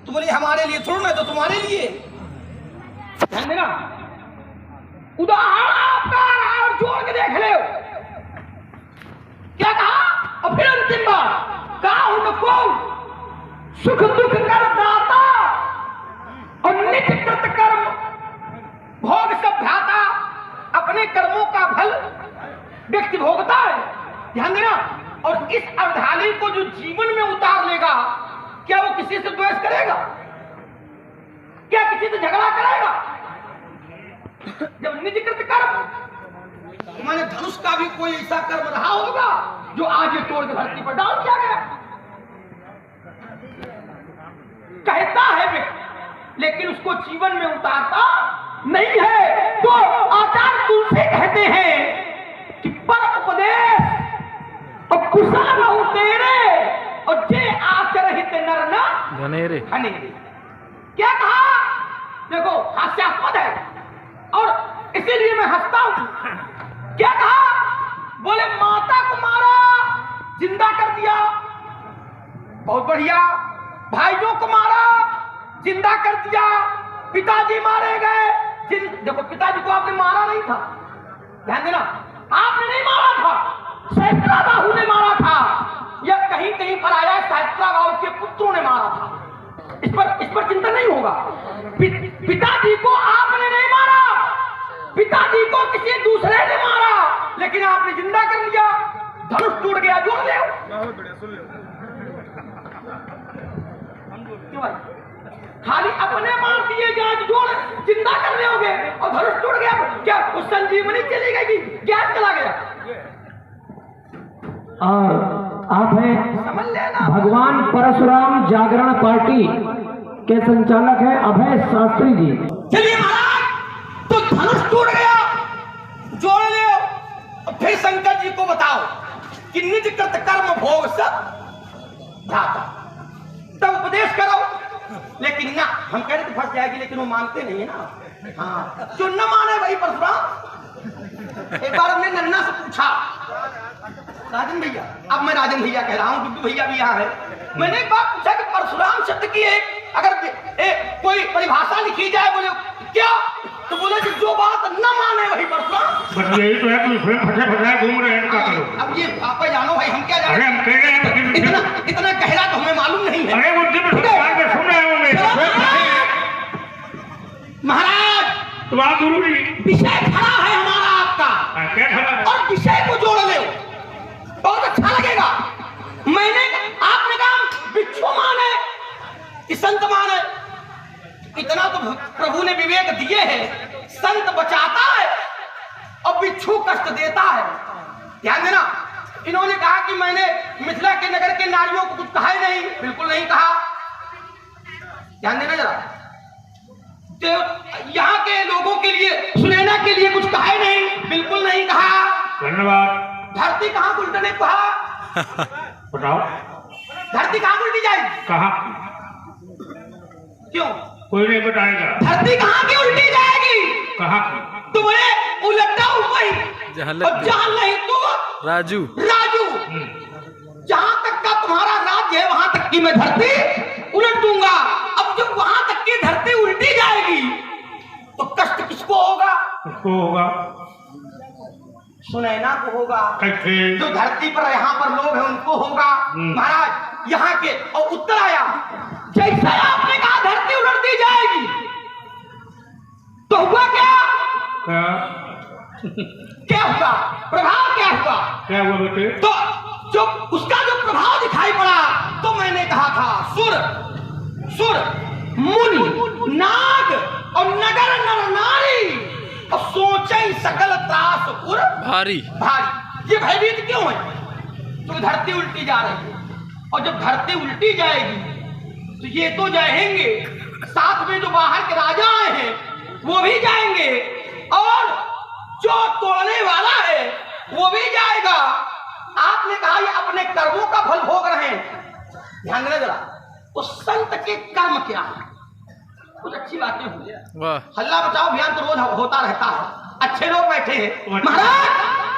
तो बोले हमारे लिए थोड़ा ना, तो तुम्हारे लिए। ध्यान देना, उदाहरण आपका और जोड़ के देख ले। क्या कहा? और फिर अंतिम बार कहा, उनको सुख दुख कर दाता और निज कृत कर्म भोग सब भ्राता। अपने कर्मों का फल व्यक्ति भोगता है। ध्यान देना, और इस अवधानी को जो जीवन में उतार लेगा, क्या वो किसी से द्वेष करेगा? क्या किसी से झगड़ा करेगा? जब निज कृत कर्म, माने धनुष का भी कोई ऐसा कर्म रहा होगा जो आज ये तोड़ के धरती पर डाल दिया गया, कहता है व्यक्ति, लेकिन उसको जीवन में उतारता नहीं है। तो आचार्य तुलसी कहते हैं कि पर उपदेश और कुशल बहु तेरे और जे आचरित नर न धनेरे। क्या कहा? देखो, हास्यास्पद है और इसीलिए मैं हंसता हूं। क्या कहा? बोले माता को मारा, जिंदा कर दिया, बहुत बढ़िया। भाइयों को मारा, जिंदा कर दिया। पिताजी मारे गए। देखो, पिताजी को आपने मारा नहीं था, ध्यान देना, आपने नहीं मारा था, सहस्त्राबाहु ने मारा था, या कहीं कहीं पर आया सहस्त्राबाहु के पुत्रों ने मारा था। इस पर चिंता नहीं होगा। पिताजी को आपने नहीं मारा, पिताजी को किसी दूसरे ने मारा, लेकिन आपने जिंदा कर लिया। धनुष टूट गया, जोड़ ले। क्यों भाई? खाली अपने मार दिए जाए, जोड़ जिंदा कर रहे और धनुष टूट गया, क्या उस संजीवनी चली गई? ज्ञान चला गया। और आप हैं भगवान परशुराम जागरण पार्टी के संचालक है अभय शास्त्री जी। चलिए महाराज, तो धनुष टूट गया, जोड़ ले। फिर शंकर जी को बताओ कि निज कृत कर्म भोग सब भ्राता, तब उपदेश करो। लेकिन ना, हम कह रहे थे फंस जाएगी, लेकिन वो मानते नहीं है ना। हाँ, जो न माने वही परशुराम। एक बार हमने नन्ना से पूछा, राजन भैया, अब मैं राजन भैया कह रहा हूँ, गुड्डू भैया भी यहाँ है। मैंने एक बार पूछा कि परशुराम शब्द की अगर कोई परिभाषा लिखी जाए, बोले क्या? तो बोले कि जो बात न माने वही परशुराम। बस यही तो है, तुम फंसा घूम रहे हैं, क्या करो? अब ये आप जानो भाई, हम क्या जाने? अरे हम कह रहे हैं, इतना गहरा तो हमें मालूम नहीं है। अरे वो दिन में सुन रहे होंगे महाराज, तो बात जरूरी विषय खड़ा है हमारा आपका, क्या खड़ा है? और विषय को जोड़ ले, बहुत अच्छा लगेगा। मैंने आपने कहा बिच्छू माने कि संत माने, इतना तो प्रभु ने विवेक दिए हैं। संत बचाता है और बिच्छू कष्ट देता है। ध्यान देना, इन्होंने कहा कि मैंने मिथिला के नगर के नारियों को कुछ कहा ही नहीं, बिल्कुल नहीं कहा। ध्यान देना जरा, तो यहाँ के लोगों के लिए, सुनैना के लिए कुछ कहा ही नहीं, बिल्कुल नहीं कहा। धन्यवाद। धरती कहाँ उल्टने कहा? बताओ, धरती कहाँ उल्टी जाएगी? कहा? क्यों? कोई नहीं बताएगा। धरती कहाँ की उल्टी जाएगी? कहा? तुम्हें उलटा वही, और जहाँ नहीं तो राजू। जहाँ तक का तुम्हारा राज्य है, वहां तक की मैं धरती उलट दूंगा। अब जब वहां तक की धरती उल्टी जाएगी, तो कष्ट किसको होगा? उसको होगा, सुनैना को होगा। कैसे? जो धरती पर यहाँ पर लोग हैं उनको होगा। महाराज, यहाँ के और उत्तर आया, जैसा आपने कहा धरती उलटती जाएगी, तो हुआ क्या? क्या हुआ? प्रभाव क्या हुआ? क्या हुआ बेटे? तो जो उसका जो प्रभाव दिखाई पड़ा, तो मैंने कहा था सुर मुनि नाग और नगर नर नारी और सोचे सकल त्रास उर भारी। ये भयभीत क्यों है? तो धरती उल्टी जा रही है, और जब धरती उल्टी जाएगी तो ये तो जाएंगे, साथ में जो बाहर के राजा आए हैं वो भी जाएंगे, और जो तोड़ने वाला है वो भी जाएगा। आपने कहा ये अपने कर्मों का फल भोग रहे हैं। ध्यान देना जरा, तो संत के कर्म क्या है? कुछ अच्छी बातें हुई, हल्ला बचाओ अभियान तो रोज होता रहता है, अच्छे लोग बैठे हैं। महाराज,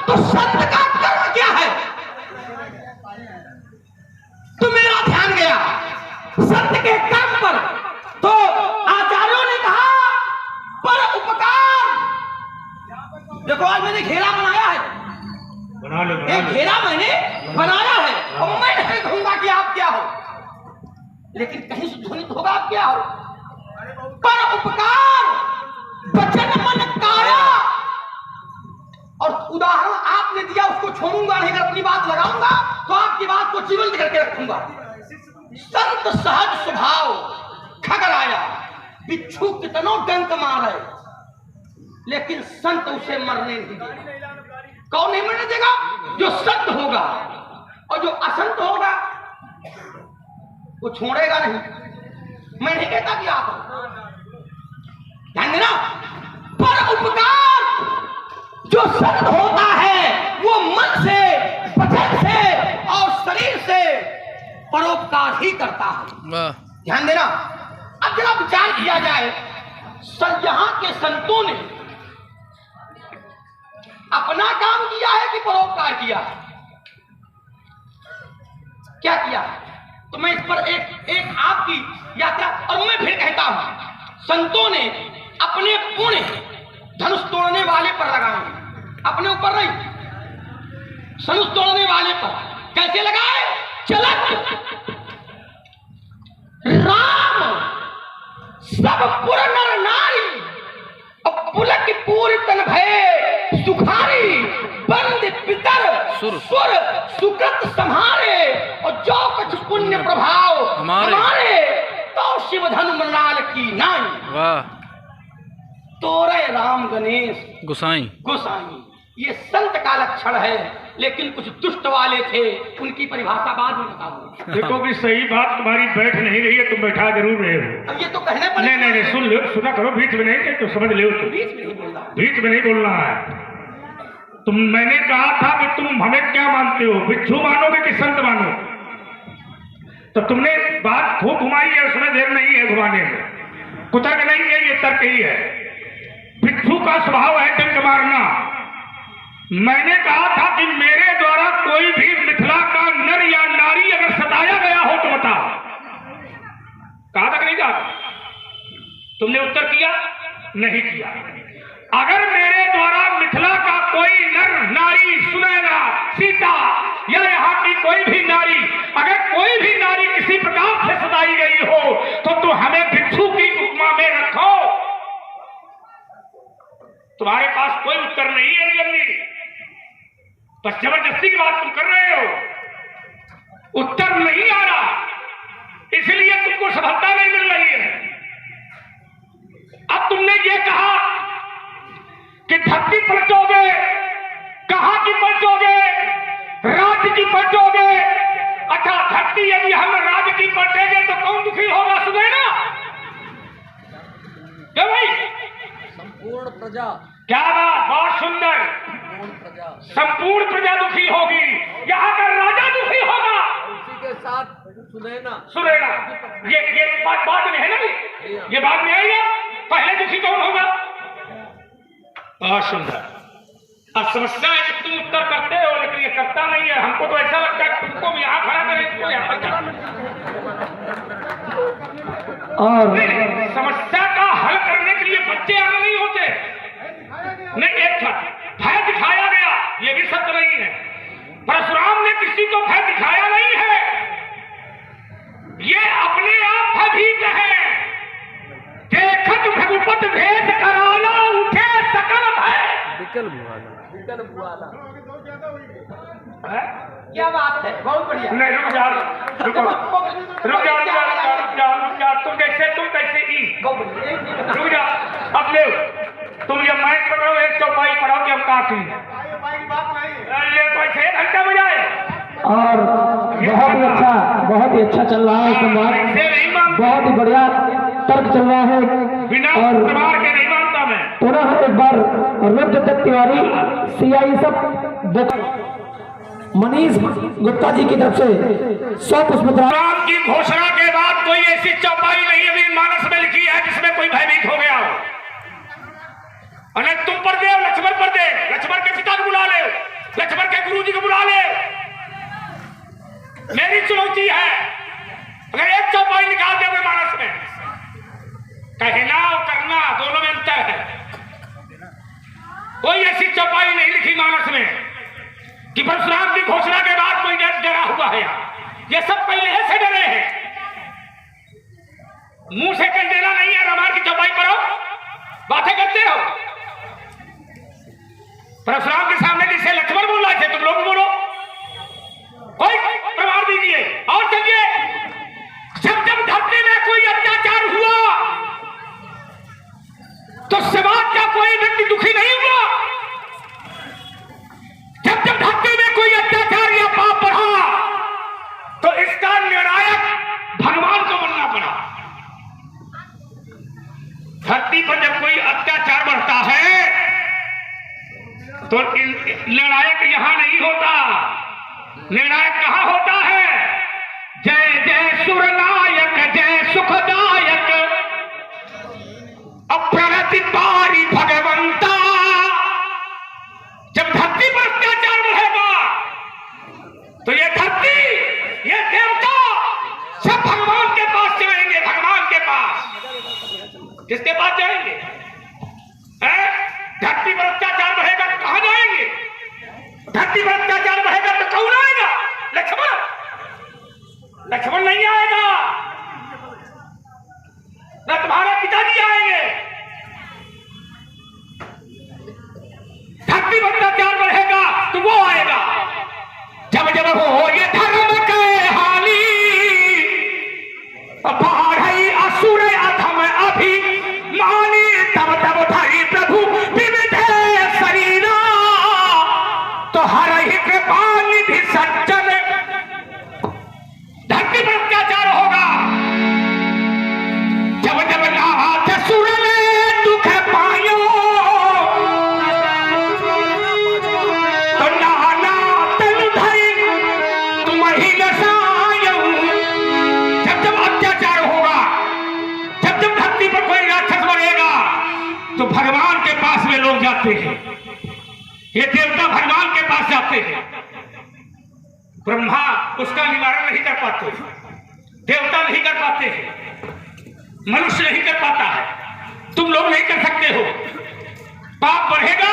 तो संत का कर्म क्या है? तो मेरा ध्यान गया संत के कर्म पर। देखो आज मैंने घेरा बनाया है, बना लो बना एक लो। घेरा मैंने बनाया है और मैं नहीं कहूंगा कि आप क्या हो, लेकिन कहीं से ध्वनित होगा आप क्या हो। पर उपकार वचन मन काया, और उदाहरण आपने दिया उसको छोड़ूंगा नहीं, अगर अपनी बात लगाऊंगा तो आपकी बात को जीवंत करके रखूंगा। संत सहज स्वभाव खगराया, बिच्छू कितनो डंक मारे लेकिन संत उसे मरने नहीं देगा। कौन नहीं मरने देगा? जो संत होगा, और जो असंत होगा वो छोड़ेगा नहीं। मैं नहीं कहता कि आप ध्यान देना, पर उपकार जो संत होता है वो मन से, वचन से और शरीर से परोपकार ही करता है। ध्यान देना। अब जरा विचार किया जाए, यहाँ के संतों ने अपना काम किया है कि परोपकार किया? क्या किया? तो मैं इस पर एक आपकी यात्रा, और मैं फिर कहता हूं, संतों ने अपने पुण्य धनुष तोड़ने वाले पर लगाए, अपने ऊपर नहीं, धनुष तोड़ने वाले पर। कैसे लगाए? चलत राम सब पुर नर नारी, और पुलक पूरी तन भय सुखारी, बंद पितर सुर सुकृत संहारे, और जो कुछ पुण्य प्रभाव हमारे तो शिव धन मृणाल की नाई। वाह। तोरे राम गणेश गोसाई ये संत का लक्षण है, लेकिन कुछ दुष्ट वाले थे, उनकी परिभाषा बाद में बताऊंगा। देखो कि सही बात तुम्हारी बैठ नहीं रही है, तुम बैठा जरूर रहे हो। अब ये तो कहने पर नहीं नहीं नहीं, सुन लो, सुना करो, बीच में नहीं, तो समझ लो तुम। बीच में नहीं बोलना, बीच में नहीं बोलना है। मैंने कहा था कि तुम हमें क्या मानते हो, बिच्छू मानोगे कि संत मानो? तो तुमने बात खूब घुमाई है, उसमें देर नहीं है घुमाने में, कुतर्क नहीं है, ये तर्क ही है। बिच्छू का स्वभाव है डंक मारना। मैंने कहा था कि मेरे द्वारा कोई भी मिथिला का नर या नारी अगर सताया गया हो तो बताओ। कहा तक नहीं कहा? तुमने उत्तर किया नहीं किया। अगर मेरे द्वारा मिथिला का कोई नर नारी, सुनैना, सीता या यहाँ की कोई भी नारी, अगर कोई भी नारी किसी प्रकार से सताई गई हो तो हमें बिच्छू की उपमा में रखो। तुम्हारे पास कोई उत्तर नहीं है निगम, बस जबरदस्ती की बात तुम कर रहे हो, उत्तर नहीं आ रहा, इसलिए तुमको सफलता नहीं मिल रही है। अब तुमने ये कहा कि धरती पलटोगे, कहां की पलटोगे? राज्य की पलटोगे। अच्छा, धरती यदि हम राज्य की पलटेंगे तो कौन दुखी होगा? सुने ना क्या भाई? संपूर्ण प्रजा। क्या बात, बहुत सुंदर। संपूर्ण प्रजा दुखी होगी, यहाँ का राजा दुखी होगा, उसी के साथ सुनेगा। ये बात बाद में है ना, ये बाद में आएगा, पहले दुखी कौन होगा? बहुत सुंदर। अब समस्या है कि तुम उत्तर करते हो लेकिन ये करता नहीं है। हमको तो ऐसा लगता है कि तुमको भी यहाँ खड़ा करें, इसको यहाँ पर और समस्या का हल करने के लिए बच्चे आगे नहीं होते। नहीं, एक भय दिखाया गया, ये भी सत्य नहीं है। परशुराम ने किसी को भय दिखाया नहीं है, ये अपने आप भयभीत है। देखत भगुपत भेद कराना, उठे सकल भय। विकल बुआला। क्या बात है, बहुत बढ़िया। नहीं, रुक जा, तुम कैसे ई रुक जा। अब ले, तुम ये माइक पकड़ो, एक चौपाई पढ़ाओ कि हम काफी ले, तो ऐसे घंटा बजाए। और बहुत ही अच्छा चल रहा है संवाद, ऐसे नहीं मानता, बहुत ही बढ़िया तर्क चल रहा है। बिना और प्रमाण के नहीं मानता मैं। पुनः एक बार रुद्रदत्त तिवारी CI सब मनीष गुप्ता जी की तरफ से 100 पुष्पद्रान। राम की घोषणा के बाद कोई ऐसी चौपाई नहीं अभी मानस में लिखी है जिसमें कोई भयभीत हो गया हो। अरे तुम पर दे, लक्ष्मण पर दे, लक्ष्मण के पिता को बुला ले, लक्ष्मण के गुरु जी को बुला ले। मेरी चुनौती है, अगर एक चौपाई निकाल दे मानस में, कहना और करना दोनों में अंतर है। कोई ऐसी चौपाई मानस में कि परशुराम की घोषणा के बाद कोई डरा हुआ है। ये सब पहले से डरे हैं। मुंह से कह देना नहीं है, रामायण की चौपाई पर हो, बातें करते हो। परशुराम के सामने जिससे लक्ष्मण बोल रहे थे, तुम लोग बोलो, कोई प्रमाण दीजिए। और चलिए, जब जब धरती में कोई अत्याचार हुआ तो समाज का कोई व्यक्ति दुखी नहीं हुआ। जब जब धरती में कोई अत्याचार या पाप बढ़ा तो इसका निर्णायक भगवान को बनना पड़ा। धरती पर जब कोई अत्याचार बढ़ता है तो निर्णायक यहां नहीं होता। निर्णायक कहां होता है? जय जय सुरनायक, जय सुखदायक, अप्रणति पारी भगवंता। जब धरती पर अत्याचार बढ़ेगा तो ये धरती, ये देवता सब भगवान के पास जाएंगे। भगवान के पास किसके पास जाएंगे? धरती पर अत्याचार बढ़ेगा तो कहां जाएंगे? धरती पर अत्याचार बढ़ेगा तो कौन आएगा? लक्ष्मण। लक्ष्मण नहीं आएगा, न तुम्हारे पिताजी आएंगे। धरती पर अत्याचार बढ़ेगा तो वो आएगा। जब जब हो ये धर्म के हाली, बाढ़ई असुर अधम अभिमानी, तब तब धरी प्रभु विविधे शरीरा, तो हर ही कृपा निधि सज्जन। धरती पर अत्याचार होगा। जब जब नाथ सुर में दुख पायो, तो नाना तन धरी तुम ही नसायो। जब जब अत्याचार होगा, जब जब धरती पर कोई राक्षस बनेगा तो भगवान के पास में लोग जाते हैं। ये देवता भगवान के पास जाते हैं। ब्रह्मा उसका निवारण नहीं कर पाते, देवता नहीं कर पाते हैं, मनुष्य नहीं कर पाता है, तुम लोग नहीं कर सकते हो। पाप बढ़ेगा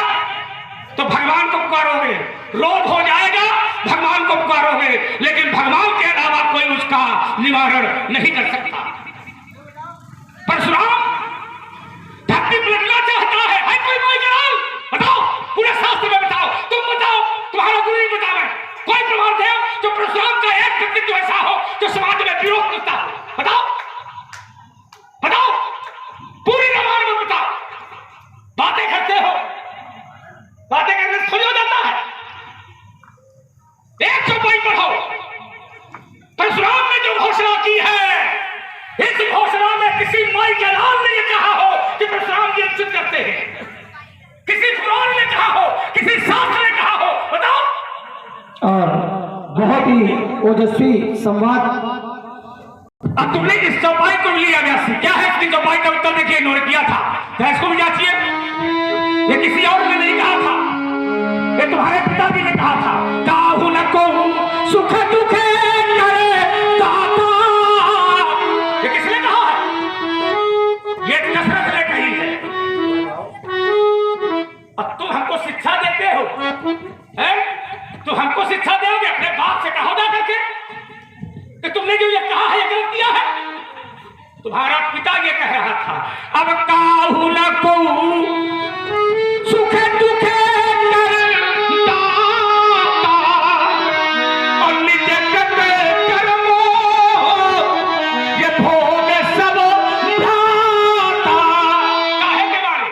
तो भगवान को पुकारोगे, लोभ हो जाएगा भगवान को पुकारोगे, लेकिन भगवान के अलावा कोई उसका निवारण नहीं कर सकता। परशुराम धरती पलटना चाहता है कोई कोई जलाल? बताओ, पूरे शास्त्र में बताओ, तुम बताओ, तुम्हारा गुरु ही बतावे। कोई प्रमाण दे जो परशुराम का एक व्यक्तित्व ऐसा हो जो समाज में विरोध करता हो। बताओ, बताओ, पूरी रामायण में बताओ। बातें करते हो, बातें करने से थोड़ी हो जाता है। एक चौपाई पढ़ो। परशुराम ने जो घोषणा की है, इस घोषणा में किसी माई के लाल ने यह कहा हो कि परशुराम जी अंकित करते हैं, किसी पुराण ने कहा हो, किसी शास्त्र ने कहा हो, बताओ। और बहुत ही ओजस्वी संवाद। अब तुमने इस चौपाई को लिया व्यास, क्या है इसकी चौपाई का उत्तर देखिए, इन्होंने किया था। क्या इसको भी जांचिए, ये किसी और ने नहीं कहा था, ये तुम्हारे पिताजी ने कहा था। काहू न को सुख दुखे करे दाता, ये किसने कहा है? ये दशरथ ने कही है। अब तुम हमको शिक्षा देते हो, तुम हमको शिक्षा दोगे? अपने बाप से कहो जा करके कि तुमने जो ये कहा है ये गलत किया है। तुम्हारा पिता ये कह रहा था। अब काहू न को सुख दुखे करे दाता, और निज कृत कर्मो ये भोग सब भ्राता। काहे के मारे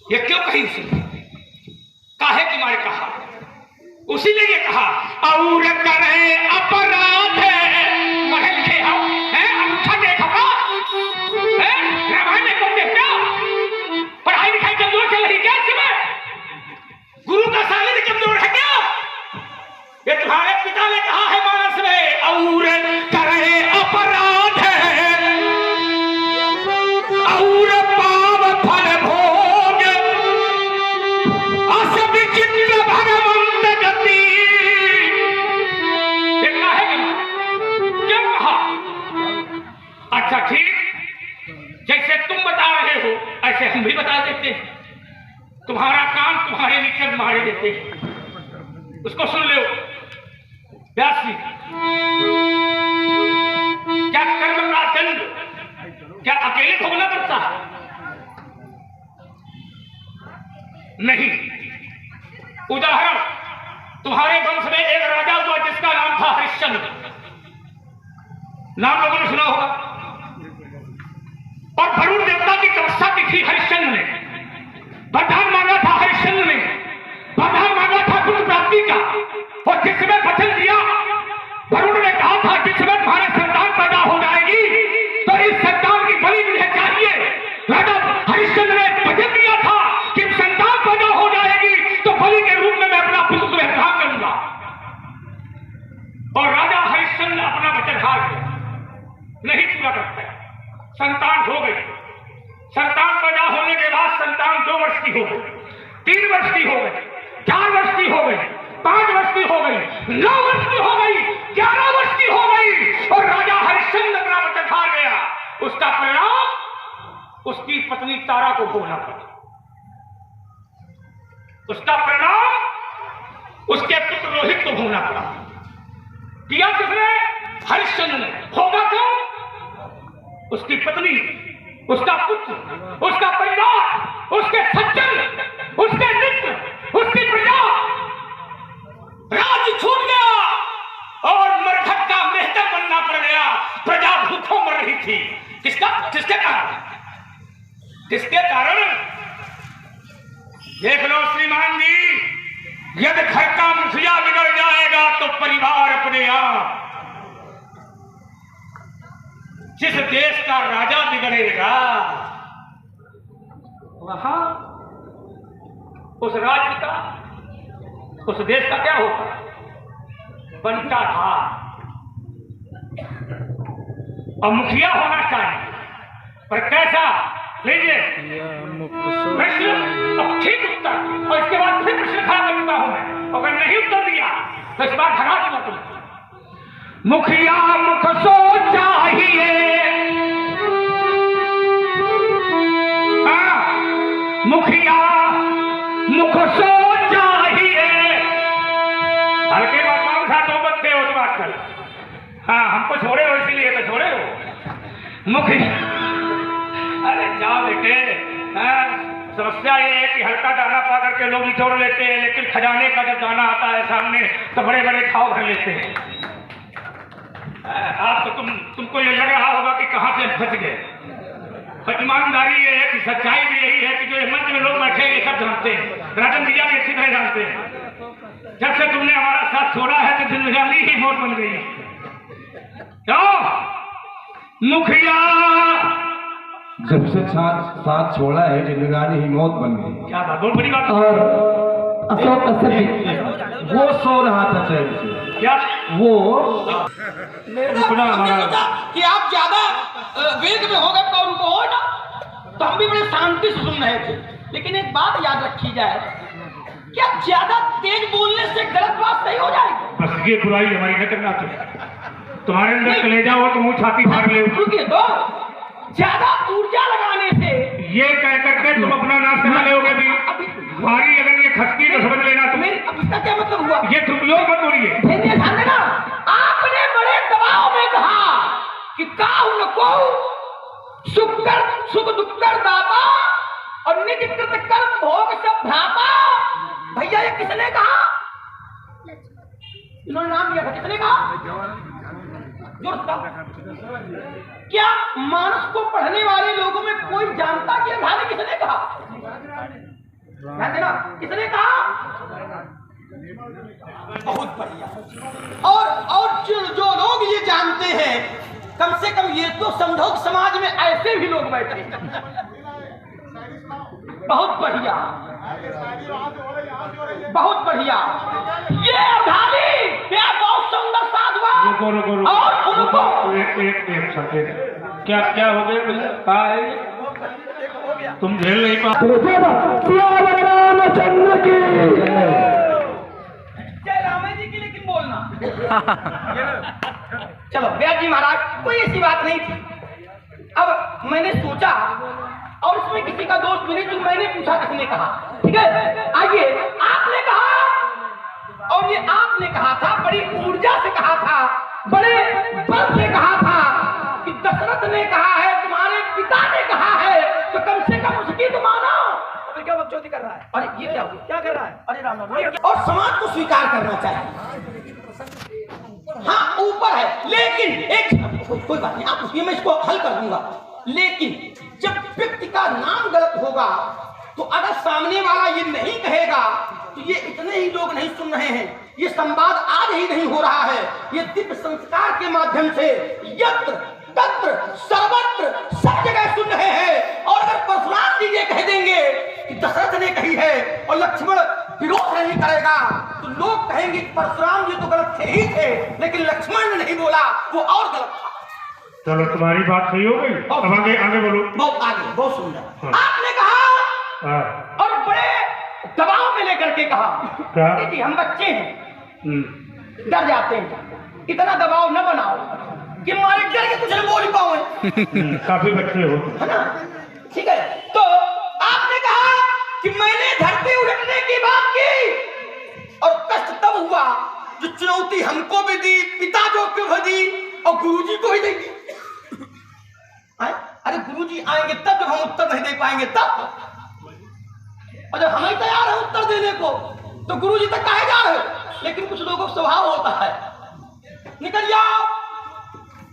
ये क्यों कही? उसने काहे के मारे कहा? उसी ने ये कहा, और करे अपराध पढ़े लिखे हो, अंगूठा देखो का, रामायण में पढ़ते क्या? पढ़ाई लिखाई कमजोर चल रही क्या? समय गुरु का सानिध्य कमजोर है क्या? ये तुम्हारे पिता ने कहा है मानस में, और करे अपराध और पाप फल भोग, अस विचित्र भगवंत गति। ये काहे के क्यों कहा? अच्छा ठीक, जैसे तुम बता रहे हो ऐसे हम भी बता देते हैं। तुम्हारा काम तुम्हारे नीचे मारे देते हैं। उसको सुन लो व्यास जी। क्या कर्म का दंड क्या अकेले भोगना पड़ता है? नहीं। उदाहरण, तुम्हारे वंश में एक राजा हुआ जिसका नाम था हरिश्चंद्र। नाम लोगों ने सुना होगा। और वरुण देवता की तपस्या की थी हरिश्चंद्र ने। वरदान मांगा था हरिश्चंद्र ने, वरदान मांगा था पुत्र प्राप्ति का। और जिसमें वचन दिया, वरुण ने कहा था जिसमें तुम्हारे संतान पैदा हो जाएगी तो इस संतान की बलि मुझे चाहिए। राजा हरिश्चंद्र ने वचन दिया था कि संतान पैदा हो जाएगी तो बलि के रूप में मैं अपना पुत्र तुम्हें प्रदान करूंगा। और राजा हरिश्चंद्र अपना वचन हार गया, नहीं पूरा कर पाया। संतान हो गई। संतान पैदा होने के बाद संतान 2 वर्ष की हो गई, 3 वर्ष की हो गई, 4 वर्ष की हो गई, 5 वर्ष की हो गई, 9 वर्ष की हो गई, 11 वर्ष की हो गई। और राजा हरिश्चंद्र अपना वचन हार गया। उसका परिणाम उसकी पत्नी तारा को भोगना पड़ा। उसका परिणाम उसके पुत्र रोहित को भोगना पड़ा। किया किसने? हरिश्चंद्र ने। भोगा क्यों? उसकी पत्नी, उसका पुत्र, उसका परिवार, उसके सज्जन, उसके मित्र, उसकी प्रजा, राज्य छूट गया और मरघट का मेहतर बनना पड़ गया। प्रजा भूखों मर रही थी। किसका? किसके कारण? किसके कारण? देख लो श्रीमान जी, यदि घर का मुखिया बिगड़ जाएगा तो परिवार अपने आप। जिस देश का राजा बिगड़ेगा वहां उस राज्य का, उस देश का क्या होगा? बनता था। और मुखिया होना चाहिए, पर कैसा? लीजिए प्रश्न, अब ठीक उत्तर, और इसके बाद फिर प्रश्न खड़ा कर चुका हूं मैं। अगर नहीं उत्तर दिया तो इस बार भगा दूंगा तुम। मुखिया मुख सो चाहिए, मुखिया मुख सो चाहिए। हल्के बातों के साथ 2 बच्चे हो तो बात कर। हाँ, हमको छोड़े हो इसीलिए तो छोड़े हो। मुखिया, अरे जाओ बेटे। समस्या ये है कि हल्का दाना पा करके लोग निचोड़ लेते हैं, लेकिन खजाने का जब दाना आता है सामने तो बड़े बड़े घाव भर लेते हैं। आप तो तुमको ये लग रहा होगा कि कहां से फंस गए। पर ईमानदारी ये है कि सच्चाई भी यही है कि जो मंच में लोग बैठे हैं ये सब जानते हैं। राजन भैया भी अच्छी तरह जानते हैं। जब से तुमने हमारा साथ छोड़ा है तो जिंदगी ही मौत बन गई। क्यों? मुखिया जब से साथ छोड़ा है जिंदगानी ही मौत बन गई। क्या बात, बहुत बड़ी बात। और अशोक कश्यप जी, वो सो रहा था चैन से। क्या? वो रुकना हमारा कि आप ज्यादा वेग में हो गए तो उनको हो ना, तो हम भी बड़े शांति से सुन रहे थे। लेकिन एक बात याद रखी जाए, क्या ज्यादा तेज बोलने से गलत बात सही हो जाएगी? बस ये बुराई हमारी न करना चाहिए। तुम्हारे अंदर कलेजा हो तो मुंह छाती फाड़ ले। रुकिए तो, ज्यादा ऊर्जा लगाने से ये कह करके तुम अपना नाश करा लोगे भी। भारी अगर ये खसकी तो समझ लेना तुम। अब इसका क्या मतलब हुआ? ये दुरुपयोग मत बोलिए। ध्यान देना, आपने बड़े दबाव में कहा कि काहू न को सुख दुख कर दाता और निज कृत कर्म भोग सब भ्राता। भैया ये किसने कहा? इन्होंने नाम दिया था, किसने कहा? क्या मानस को पढ़ने वाले लोगों में कोई जानता कि अघाने किसने कहा? ध्यान देना, किसने कहा? बहुत बढ़िया। और जो लोग ये जानते हैं, कम से कम ये तो समझो कि समाज में ऐसे भी लोग बैठे हैं। बहुत बढ़िया, बहुत बढ़िया। ये अघानी क्या बहुत सुंदर साधुआ। रुको रुको रुको और उनको एक सेकंड। क्या क्या हो गया? कहा है तुम झेल नहीं पा। रामचंद्र की जय राम जी की, लेकिन बोलना। चलो व्यास जी महाराज, कोई ऐसी बात नहीं थी। अब मैंने सोचा और इसमें किसी का दोष भी नहीं, जो मैंने पूछा किसने कहा। ठीक है, आइए, आपने कहा, और ये आपने कहा था, बड़ी ऊर्जा से कहा था, बड़े बल से कहा था कि दशरथ ने कहा है, तुम्हारे पिता ने कहा है, तो कम से कम उसकी तो मानो। अरे क्या बकचोदी कर रहा है? अरे ये क्या हुआ? क्या कर रहा है? अरे राम राम। और समाज को स्वीकार करना चाहिए। हाँ ऊपर है, लेकिन एक कोई बात नहीं, आप उसकी मैं इसको हल कर दूंगा। लेकिन जब व्यक्ति का नाम गलत होगा, तो अगर सामने वाला ये नहीं कहेगा, तो ये इतने ही लोग नहीं सुन रहे हैं, ये संवाद आज ही नहीं हो रहा है, ये दिव्य संस्कार के माध्यम से यत्र तत्र सर्वत्र सब जगह सुन रहे हैं। और अगर परशुराम जी ये कह देंगे कि दशरथ ने कही है और लक्ष्मण विरोध नहीं करेगा, तो लोग कहेंगे परशुराम जी तो गलत थे ही थे, लेकिन लक्ष्मण ने नहीं बोला, वो और गलत था। चलो तुम्हारी बात सही हो गई, अब आगे आगे बोलो। बहुत आगे, बहुत सुंदर। आपने कहा और बड़े दबाव में लेकर के कहा कि हम बच्चे हैं, डर जाते हैं, इतना दबाव न बनाओ कि हमारे डर के कुछ न बोल पाओ। काफी बच्चे हो, है ना? ठीक है, तो आपने कहा कि मैंने धरती उलटने की बात की, और कष्ट तब हुआ जो चुनौती हमको भी दी, पिता जो को दी और गुरुजी को ही देगी। अरे गुरुजी आएंगे तब, जब हम उत्तर नहीं दे पाएंगे तब, और जब हम ही तैयार है उत्तर देने को, तो गुरुजी तक काहे जा रहे हो? लेकिन कुछ लोगों का स्वभाव होता है, निकल जाओ,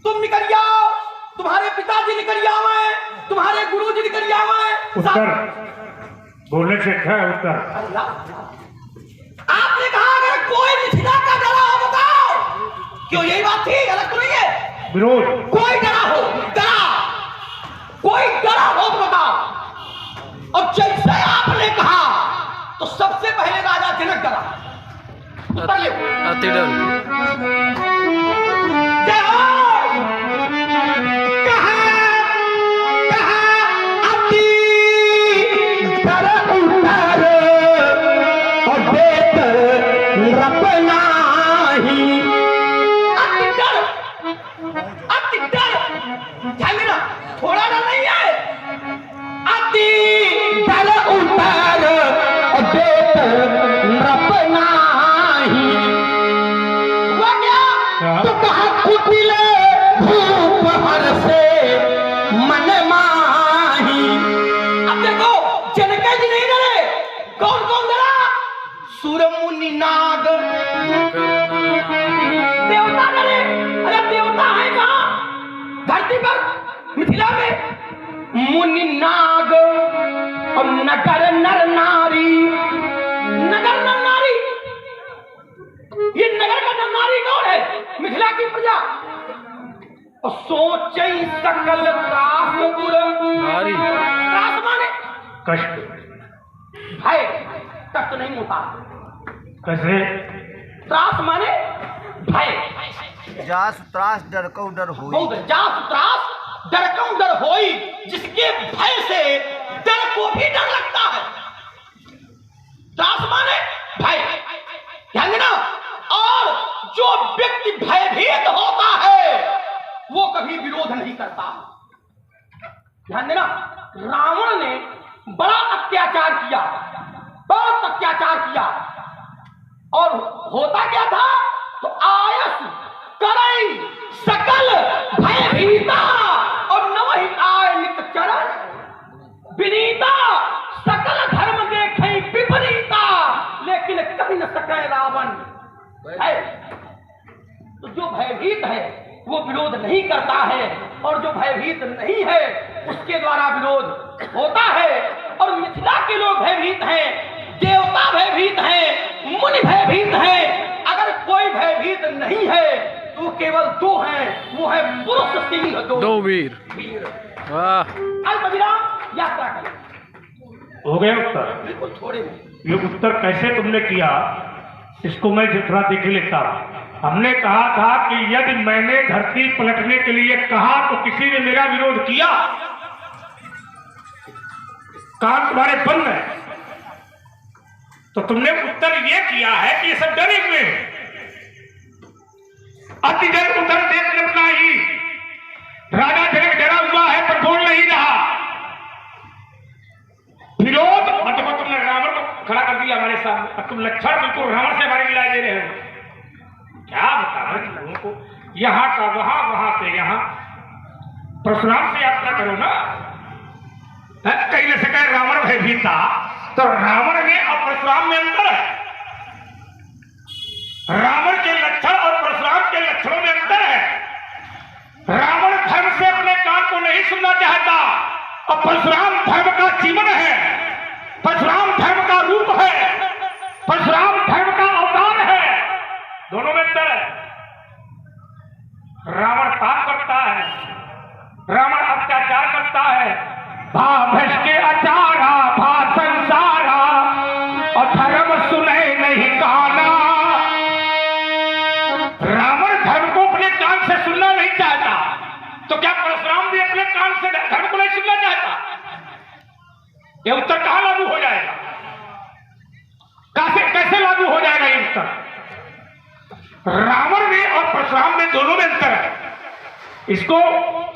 तुम निकल जाओ, तुम्हारे पिताजी निकल जाओ, तुम्हारे गुरुजी निकल जाओ। उत्तर बोलने से अच्छा है उत्तर। आपने कहा अगर कोई मिथिला का डरा हो बताओ, क्यों यही बात थी, गलत तो नहीं है? विरोध कोई डरा हो, डरा कोई डरा हो तो बताओ। और जैसे आपने कहा तो सबसे पहले राजा जनक डरा। उत्तर ले अति डर। जय हो। कहा अति डर उतर और बेतर रपना ही। अति डर ध्यान देना, थोड़ा डर नहीं है, अति डर उतर और बेतर रपना ही। हुआ क्या? तो कहा कुटिले भूप हर से मन माही। अब देखो जनक जी नहीं डरे, कौन कौन डरा? सूर मुनि नाग देवता डरे। अरे देवता है कहाँ? धरती पर, मिथिला में। मुनि नाग और नगर नर नारी। नगर नर नारी, ये नगर का नर नारी कौन है? मिथिला की प्रजा। और सोचे सकल त्रास नारी। त्रास माने कष्ट, भय, कष्ट नहीं होता। कैसे? त्रास माने भय। जास त्रास डर को डर होई। बहुत जास त्रास डर क्यों डर होई, जिसके भय से डर को भी डर लगता है। त्रास माने भय, ध्यान देना। और जो व्यक्ति भयभीत होता है वो कभी विरोध नहीं करता। ध्यान देना, रावण ने बड़ा अत्याचार किया, बहुत अत्याचार किया, और होता क्या था? तो आयस करई सकल भयभीता और नवहि आय नित चरण विनीता, सकल धर्म देखे विपरीता, लेकिन कभी न सके रावण। है तो जो भयभीत है वो विरोध नहीं करता है, और जो भयभीत नहीं है उसके द्वारा विरोध होता है। और मिथिला के लोग भयभीत हैं, देवता भयभीत हैं, मुनि भयभीत हैं। अगर कोई भयभीत नहीं है तो केवल दो हैं, वो है पुरुष सिंह दो वीर। वाह। अल्प विराम, यात्रा करें। हो गया उत्तर? बिल्कुल थोड़े में। ये उत्तर कैसे तुमने किया, इसको मैं थोड़ा देख लेता हूं। हमने कहा था कि यदि मैंने धरती पलटने के लिए कहा तो किसी ने मेरा विरोध किया? कान तुम्हारे बंद है। तो तुमने उत्तर ये किया है कि ये सब डरे हुए हैं। अति डर उधर देख लगना ही। राजा जनक डरा हुआ है पर बोल नहीं रहा। अब तुम लक्षण बिल्कुल रावण से हमारी मिला दे रहे हो। क्या बता रहे लोगों को, यहाँ का वहां, वहां से यहाँ, परशुराम से यात्रा करो ना। कहीं न से कहे रावण भयभीत था, तो रावण में और परशुराम में अंतर है। रावण के लक्षण और परशुराम के लक्षणों में अंतर है। रावण धर्म से अपने कान को नहीं सुनना चाहता और परशुराम धर्म का जीवन है, परशुराम धर्म का रूप है, परशुराम धर्म का अवतार है। दोनों में अंतर है। रावण पाप करता है, रावण अत्याचार करता है, भा भ्रष्ट के अचारा, भा संसारा और धर्म सुने नहीं काना। रावण धर्म को अपने कान से सुनना नहीं चाहता, तो क्या परशुराम भी अपने कान से धर्म को नहीं सुनना चाहता? यह उत्तर कहां लागू हो जाएगा? कैसे लागू हो जाएगा ये उत्तर? रावण में और परशुराम में दोनों में अंतर है। इसको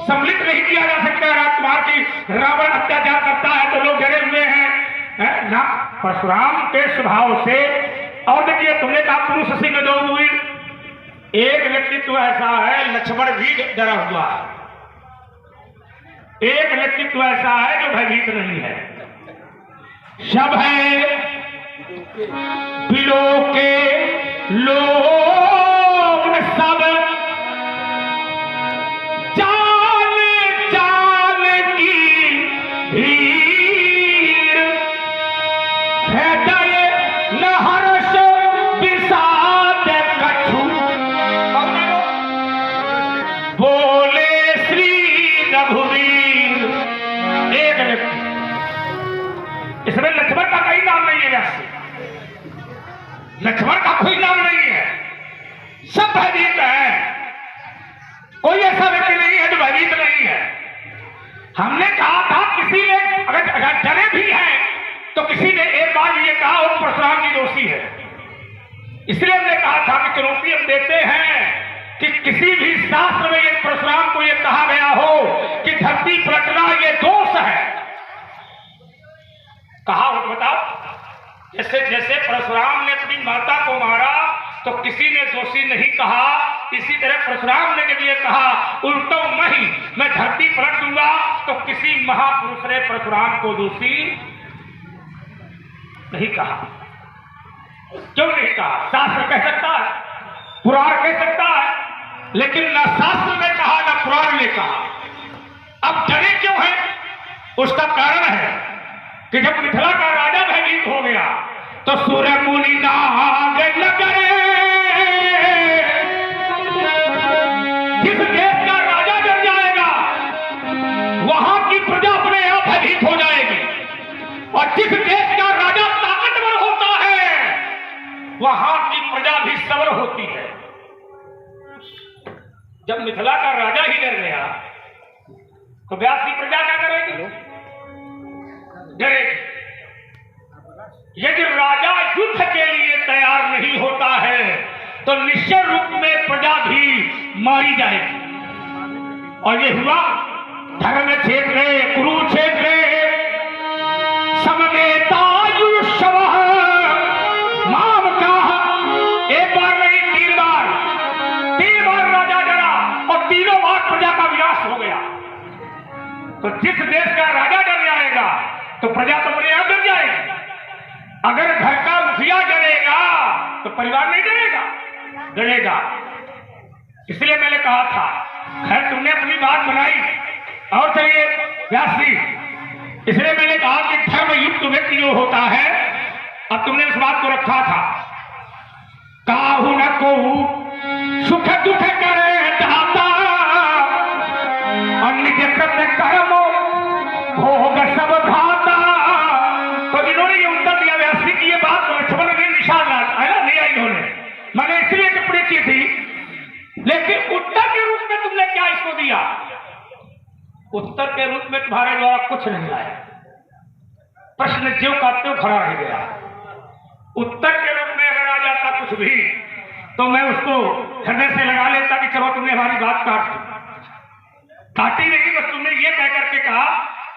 सम्मिलित नहीं किया जा सकता राजकुमार की रावण अत्याचार करता है तो लोग डरे हुए हैं ना। परशुराम के स्वभाव से, और देखिए तुमने कहा पुरुष सिंह दो हुई, एक व्यक्तित्व ऐसा है लक्ष्मण भी डरा हुआ है, एक व्यक्तित्व ऐसा है जो भयभीत नहीं है। सब है बिलो के लोग सब जान जान की भीड़ हृदय न हर्ष विषाद कछु बोले श्री रघुवीर। एक व्यक्ति, इसमें लक्ष्मण का कहीं नाम नहीं है, वैसे लक्ष्मण का कोई नाम नहीं है, सब भयभीत है। कोई ऐसा व्यक्ति नहीं है जो भयभीत नहीं है। हमने कहा था किसी ने अगर डरे भी हैं तो किसी ने एक बार ये कहा वो परशुराम जी दोषी है। इसलिए हमने कहा था कि चुनौती हम देते हैं कि किसी भी शास्त्र में ये परशुराम को ये कहा गया हो कि धरती पलटना ये दोष है, कहा हो बताओ। जैसे जैसे परशुराम ने अपनी माता को मारा तो किसी ने दोषी नहीं कहा, इसी तरह परशुराम ने जब ये कहा उल्टो मैं धरती पलट दूंगा, तो किसी महापुरुष ने परशुराम को दोषी नहीं कहा। क्यों नहीं कहा? शास्त्र कह सकता है, पुराण कह सकता है, लेकिन न शास्त्र ने कहा न पुराण ने कहा। अब डरे क्यों है? उसका कारण है कि जब मिथिला का राजा भयभीत हो गया तो सूर्य मुनि नाग नगरे, जिस देश का राजा डर जाएगा वहां की प्रजा अपने आप भयभीत हो जाएगी, और जिस देश का राजा ताकतवर होता है वहां की प्रजा भी सबर होती है। जब मिथिला का राजा ही डर गया तो व्यास की प्रजा क्या करेगी? डरेगी। यदि राजा युद्ध के लिए तैयार नहीं होता है तो निश्चय रूप में प्रजा भी मारी जाएगी। और ये हुआ धर्म क्षेत्र कुरुक्षेत्र समवेतायुषव माम का। एक बार नहीं 3 बार राजा डरा और 3 बार प्रजा का विनाश हो गया। तो जिस देश का राजा डर जाएगा तो प्रजा तो अपने आप डर जाएगी। अगर घर का मुखिया डरेगा तो परिवार नहीं डरेगा। इसलिए मैंने कहा था, खैर तुमने अपनी बात बनाई और चलिए व्यास जी, इसलिए मैंने कहा कि धर्म युक्त व्यक्ति जो होता है, अब तुमने उस बात को रखा था, काहू न को सुख दुख करे दाता और निज कृत्य कर्म भोग सब भाता। तो इन्होंने ये उत्तर दिया व्यास जी की ये बात लक्ष्मण ने निशान नहीं आई इन्होंने, मैंने इसलिए टिप्पणी की थी, लेकिन उत्तर के रूप में तुमने क्या इसको दिया? उत्तर के रूप में तुम्हारे द्वारा कुछ नहीं आया, प्रश्न ज्यों का त्यों खड़ा रह गया। उत्तर के रूप में अगर आ जाता कुछ भी तो मैं उसको हृदय से लगा लेता कि चलो तुमने हमारी बात काटी नहीं, बस तुमने ये कह करके कहा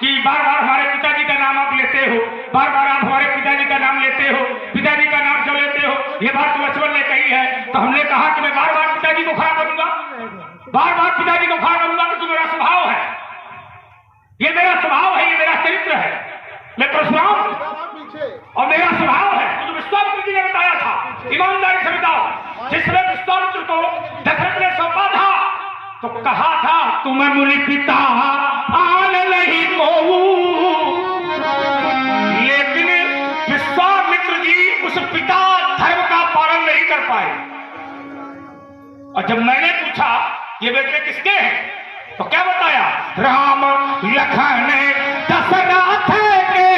कि बार बार हमारे पिताजी का नाम आप लेते हो, बार बार आप हमारे पिताजी का नाम लेते हो, पिताजी का नाम क्यों लेते हो? ये बात तो लक्ष्मण ने कही है। तो हमने कहा कि मैं बार बार पिताजी को खड़ा करूंगा, बार बार पिताजी को खड़ा करूंगा, कि मेरा स्वभाव है, ये मेरा स्वभाव है, ये मेरा चरित्र है, मैं परशुराम और मेरा स्वभाव है। तो विश्वामित्र जी ने बताया था, ईमानदारी से बताओ, जिसमें विश्वामित्र को दशरथ ने सौंपा था तो कहा था तुम्हें मुनि पिता आन नहीं को, लेकिन विश्वामित्र जी उस पिता धर्म का पालन नहीं कर पाए। और जब मैंने पूछा ये बेटे किसके हैं, तो क्या बताया, राम लखन दशरथ के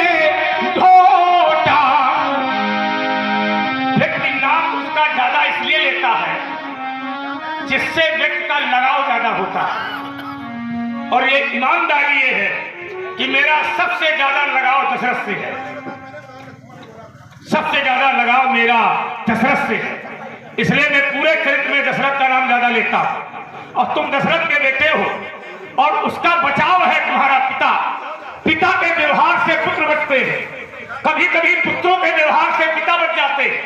ढोटा। व्यक्ति नाम उसका ज्यादा इसलिए लेता है जिससे व्यक्ति का लगाव ज्यादा होता है। और ये ईमानदारी ये है कि मेरा सबसे ज्यादा लगाव दशरथ से है, सबसे ज्यादा लगाव मेरा दशरथ से है, इसलिए मैं पूरे चरित्र में दशरथ का नाम ज्यादा लेता हूं। और तुम दशरथ के बेटे हो और उसका बचाव है तुम्हारा पिता। पिता के व्यवहार से पुत्र बचते हैं, कभी कभी पुत्रों के व्यवहार से पिता बच जाते हैं,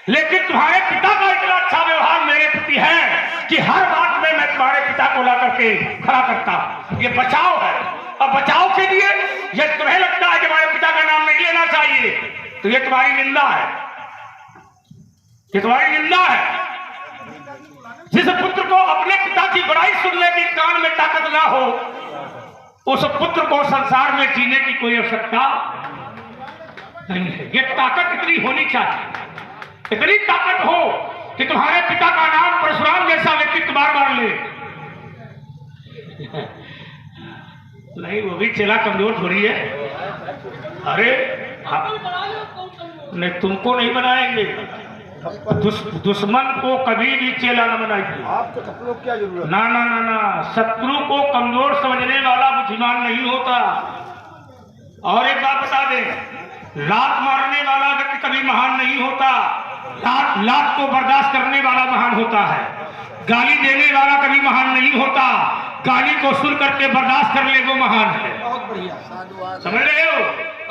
लेकिन तुम्हारे पिता का इतना अच्छा व्यवहार मेरे प्रति है कि हर बात में मैं तुम्हारे पिता को ला करके खड़ा करता हूं। ये बचाव है। और बचाव के लिए यदि तुम्हें लगता है कि हमारे पिता का नाम नहीं लेना चाहिए तो ये तुम्हारी निंदा है, ये तुम्हारी निंदा है। जिस पुत्र को अपने पिता की बड़ाई सुनने की कान में ताकत ना हो, उस पुत्र को संसार में जीने की कोई आवश्यकता नहीं है। ये ताकत इतनी होनी चाहिए, इतनी ताकत हो कि तुम्हारे पिता का नाम परशुराम जैसा व्यक्तित्व बार बार ले। नहीं, वो भी चेला कमजोर थोड़ी है। अरे नहीं, तुमको नहीं बनाएंगे, दुश्मन को कभी भी चेला न बनाइए। आपको शत्रु क्या जरूरत? ना ना ना ना, शत्रु को कमजोर समझने वाला बुद्धिमान नहीं होता। और एक बात बता दें, लात मारने वाला व्यक्ति कभी महान नहीं होता, लात को बर्दाश्त करने वाला महान होता है। गाली देने वाला कभी महान नहीं होता, गाली को सुन करके बर्दाश्त कर ले वो महान है। समझ रहे हो?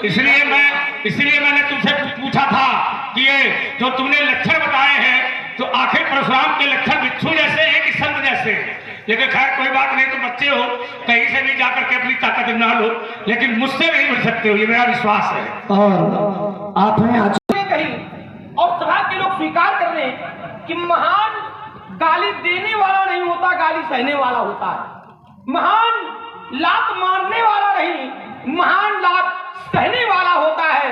इसलिए मैंने तुमसे पूछा था कि ये जो तुमने लक्षण बताए हैं तो आखिर परशुराम के लक्षण बिच्छू जैसे हैं कि संत जैसे हैं। लेकिन खैर कोई बात नहीं, तुम बच्चे हो, कहीं से भी जाकर के अपनी ताकत इम्तिहान लो, लेकिन मुझसे नहीं बढ़ सकते हो, ये मेरा विश्वास है। और आपने आज कहीं और सभा के लोग स्वीकार कर रहे हैं कि महान गाली देने वाला नहीं होता, गाली सहने वाला होता है। महान लात मारने वाला नहीं, महान लात सहने वाला होता है।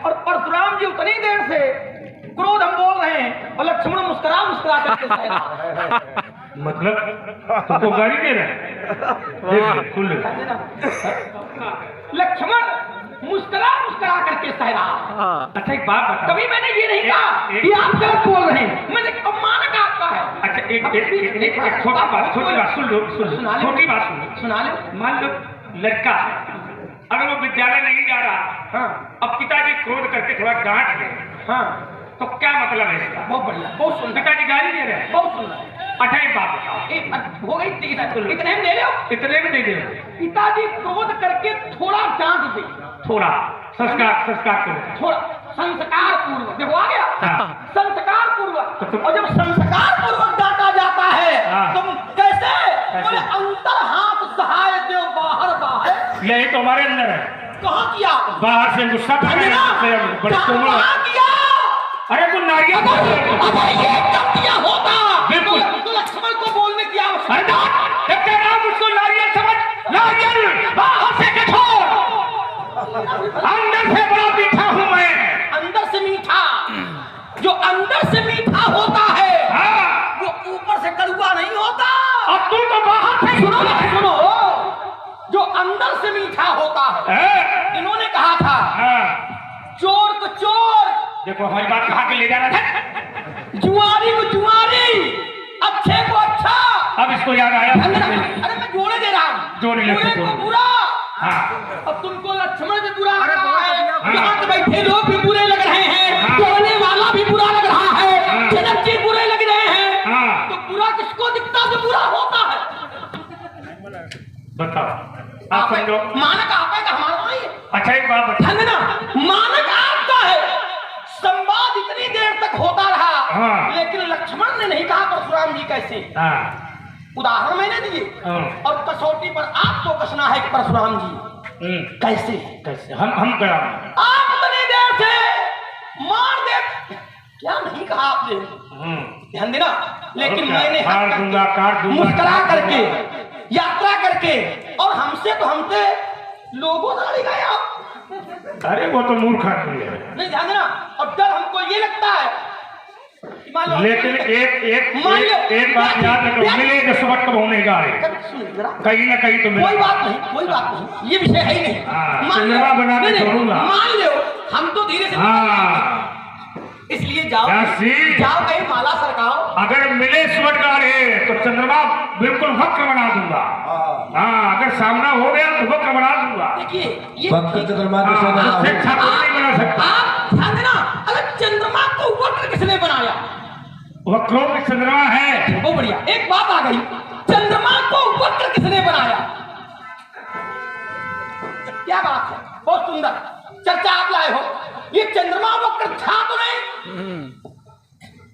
और परशुराम जी उतनी देर से क्रोध हम बोल रहे हैं और लक्ष्मण मुस्कुरा करके सह रहा है। मतलब तुमको गाली दे रहे हैं? लक्ष्मण मुस्कुरा करके सह रहा। अच्छा एक बात बता, कभी मैंने ये नहीं कहा कि आप गलत बोल रहे हैं, मैंने मानक आपका है। अच्छा एक छोटी बात सुन लो, छोटी बात सुना लो। मान लो लड़का है, अगर वो विद्यालय नहीं जा रहा, हाँ, अब पिताजी क्रोध करके थोड़ा डांट दे, हाँ, तो क्या मतलब है इसका? बहुत बढ़िया, बहुत सुंदर। पिताजी गाली दे रहे हैं, बहुत सुंदर। अच्छा एक बात बताओ, हो गई, इतने में ले लो, इतने में दे दे। पिताजी क्रोध करके थोड़ा डांट दे, थोड़ा संस्कार करो, थोड़ा संस्कार पूर्वक। देखो आ गया, हाँ। संस्कार पूर्वक। और जब संस्कार पूर्वक डांटा जाता है हाँ। तो कैसे? बोले अंतर हाथ सहाय देव बाहर बाहर। यही तो हमारे अंदर है। कहाँ किया? बाहर से गुस्सा कर रहे हैं, बड़े कोमल। कहाँ किया? अरे तू नारियल अगर ये कब किया होता बिल्कुल। तो लक्ष्मण को बोलने की आवश्यकता। जब कह रहा हूं उसको नारियल समझ, नारियल बाहर से कठोर, अंदर से बड़ा मीठा हूं मैं। अंदर से मीठा, जो अंदर से मीठा होता है हाँ, वो ऊपर से कड़वा नहीं होता। अब तू तो बाहर से सुनो, जो अंदर से मीठा होता है। इन्होंने कहा था चोर को चोर, देखो हमारी बात कहाँ के ले जा रहा था, जुआरी को जुआरी, अच्छे को अच्छा। अब इसको याद आया। अरे मैं जोड़े दे रहा हूँ, जोड़े बुरे को बुरा। हाँ। अब तुमको लक्ष्मण भी बुरा लग रहा है, यहाँ पे बैठे लोग भी बुरे लग रहे हैं, बोलने वाला भी बुरा लग रहा है, जनक जी बुरे लग रहे हैं, तो बुरा किसको दिखता जो बुरा होता है? बताओ, आप समझो। मानक आपका है, हमारा नहीं है। अच्छा एक बात बता, ना मानक आपका है, संवाद हाँ। लेकिन लक्ष्मण ने नहीं कहा परशुराम जी कैसे। हाँ उदाहरण मैंने दिए हाँ। और कसौटी पर आपको कसना है कि परशुराम जी कैसे। कैसे हम क्या आप इतनी देर से मार दे क्या नहीं कहा आपने, ध्यान देना। लेकिन मैंने काट दूंगा मुस्कुरा करके यात्रा करके और हमसे लोगों से लड़ी गए आप। अरे वो तो मूर्ख आदमी है। नहीं ध्यान देना। और डर हमको ये लगता है कि मान लो लेकिन एक बात याद रखो, मिलेगा सुबह कब होने का है, सुनिए जरा, कहीं ना कहीं तो कोई बात नहीं, ये विषय है ही नहीं। मान लो- सिनेमा बना के नहीं, नहीं, छोड़ूंगा। मान लो हम तो धीरे से इसलिए जाओ कहीं माला सरकाओ। अगर मिले सुबह का है तो चंद्रमा बिल्कुल वक्र बना दूंगा। हाँ अगर सामना हो गया तो वक्र बना दूंगा। देखिए ये वक्त चंद्रमा के हाँ, साथ इससे अच्छा कोई नहीं बना सकता। आप ध्यान देना, अगर चंद्रमा को वक्र किसने बनाया? वक्रों में चंद्रमा है। बहुत बढ़िया, एक बात आ गई, चंद्रमा को वक्र किसने बनाया? क्या बात है, बहुत सुंदर चर्चा आप लाए हो। ये चंद्रमा वक्र था तो नहीं,